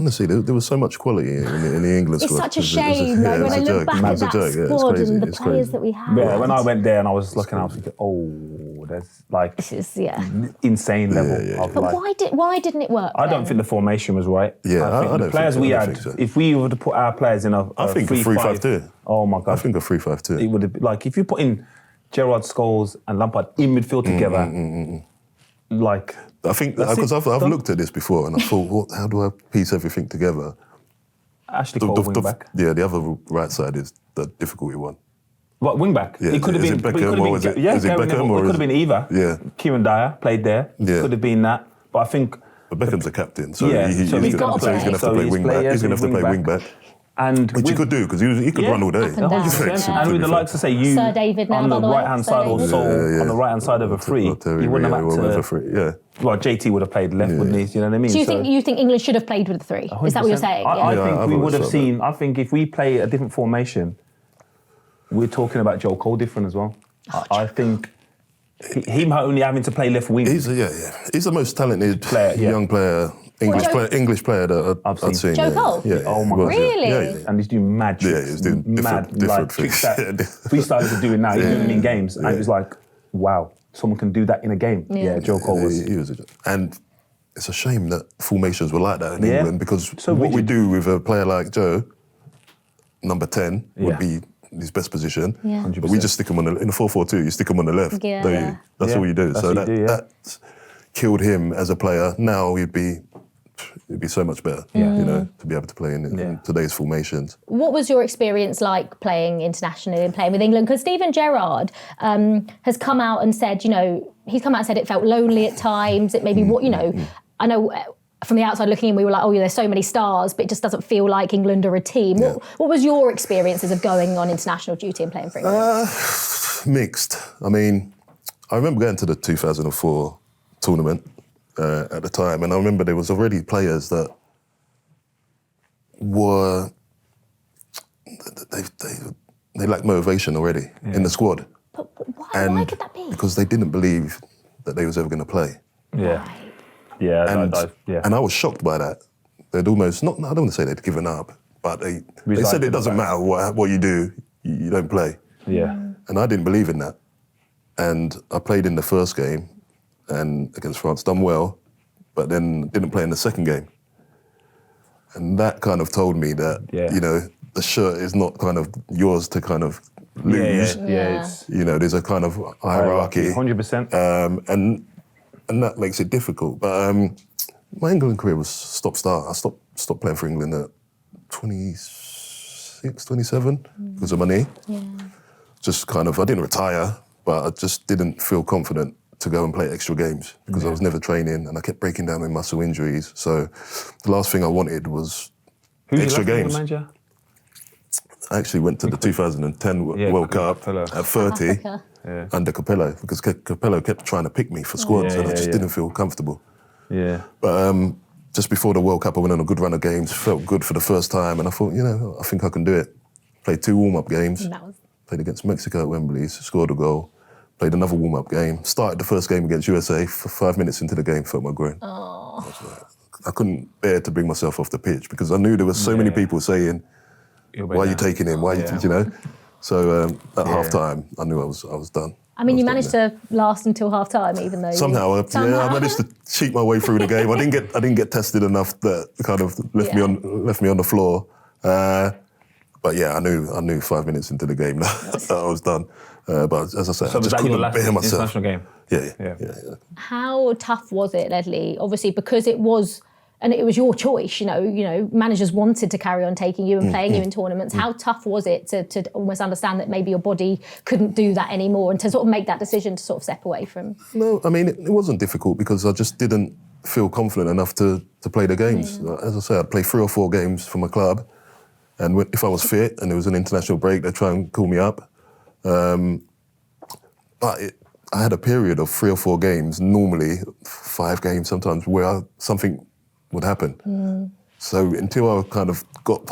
honestly, there was so much quality in the England squad. It's such a shame, when I look back at that squad and the players that we had. Yeah, when I went there and I was looking, I was thinking, oh, there's like this is insane level of But like. why didn't it work? I don't think the formation was right. Yeah, I think the players we had. So. If we were to put our players in a I think 3-5-2. Oh my God, I think a 3-5-2. It would have like if you put in Gerrard, Scholes, and Lampard in midfield together, like. I think because I've looked at this before and I thought, how do I piece everything together? Ashley Cole wing back. Yeah, the other right side is the difficulty one. What wing back? Yeah, it could have been Beckham or is it Beckham or it could have been either. Yeah, Kieran Dyer played there. Yeah, could have been that. But I think. But Beckham's a captain, so he's going to have to play wing back. He's going to have to play wing back. And which he could do because he could run all day. And with the likes of say you Sir David now, on the by the right hand side or on the right hand side of a free, you wouldn't have had to. Well, JT would have played left, wouldn't he? You know what I mean? So you think England should have played with the three? 100%. Is that what you're saying? I think we would have seen. I think if we play a different formation, we're talking about Joe Cole different as well. I think him only having to play left wing. He's the most talented young player. English player that I've seen. Joe Cole? Yeah. Oh my God. Really? Yeah. And he's doing mad tricks. Yeah, he's doing different tricks that freestylers are doing now. He's doing them in games. And it was like, wow, someone can do that in a game. Yeah, Joe Cole was. He was. And it's a shame that formations were like that in England because what we do with a player like Joe, number 10, would be his best position. Yeah. But we just stick him in a 4-4-2. You stick him on the left, don't you? That's all you do. So that killed him as a player. Now he'd be so much better, you know, to be able to play in today's formations. What was your experience like playing internationally and playing with England? Because Steven Gerrard has come out and said, it felt lonely at times. It maybe I know from the outside looking in, we were like, there's so many stars, but it just doesn't feel like England are a team. Yeah. What was your experiences of going on international duty and playing for England? Mixed. I mean, I remember going to the 2004 tournament. At the time, and I remember there was already players that were they lacked motivation already in the squad. But why could that be? Because they didn't believe that they was ever going to play. Yeah, and I was shocked by that. They'd almost I don't want to say they'd given up, but they said it doesn't matter what you do, you don't play. Yeah, and I didn't believe in that, and I played in the first game. And against France, done well, but then didn't play in the second game. And that kind of told me that, the shirt is not kind of yours to kind of lose. There's a kind of hierarchy. 100%. And that makes it difficult. But my England career was stop-start. I stopped playing for England at 26, 27 because of my knee. Yeah. Just kind of, I didn't retire, but I just didn't feel confident to go and play extra games because I was never training and I kept breaking down with muscle injuries. So the last thing I wanted was extra games. I actually went to the 2010 World Cup at 30 under Capello because Capello kept trying to pick me for squads and I just didn't feel comfortable. Yeah. But just before the World Cup, I went on a good run of games, felt good for the first time and I thought, I think I can do it. Played 2 warm-up games, played against Mexico at Wembley, scored a goal. Played another warm-up game. Started the first game against USA. For 5 minutes into the game, felt my groin. I couldn't bear to bring myself off the pitch because I knew there were so many people saying, "Why are you taking him? Why you know?" So at half-time, I knew I was done. I mean, you managed to last until half-time, even though somehow I managed to cheat my way through the game. I didn't get tested enough that kind of left me on the floor. But yeah, I knew 5 minutes into the game that I was done. But as I said, I just couldn't bear myself. International game? Yeah. How tough was it, Ledley? Obviously, because it was your choice. Managers wanted to carry on taking you and playing you in tournaments. How tough was it to almost understand that maybe your body couldn't do that anymore and to sort of make that decision to sort of step away from? No, I mean it wasn't difficult because I just didn't feel confident enough to play the games. As I said, I'd play 3 or 4 games for my club, and if I was fit and there was an international break, they'd try and call me up. But I had a period of 3 or 4 games, normally 5 games sometimes, where something would happen. So until I kind of got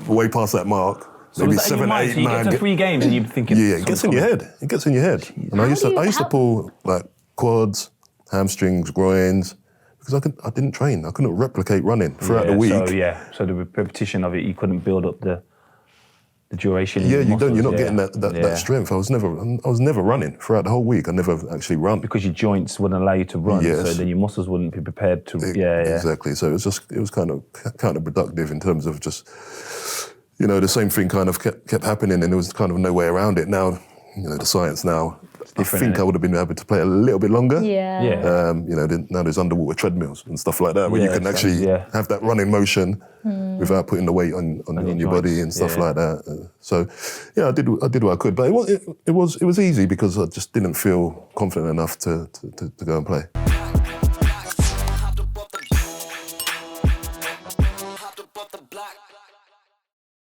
way past that mark, so maybe 7, 8, 9. You get to 3 games and you're thinking... Yeah, it gets in your head. It gets in your head. And I used to pull like quads, hamstrings, groins, because I didn't train. I couldn't replicate running throughout the week. So the repetition of it, you couldn't build up the duration. Yeah, in your muscles, you're not getting that strength. I was never running throughout the whole week. I never actually run because your joints wouldn't allow you to run. So then your muscles wouldn't be prepared to. Exactly. So it was kind of counterproductive in terms of just, the same thing kind of kept happening, and there was kind of no way around it. Now, the science now. I think I would have been able to play a little bit longer. Now there's underwater treadmills and stuff like that where you can actually have that running motion without putting the weight on your body and stuff like that. So, I did what I could, but it was easy because I just didn't feel confident enough to go and play.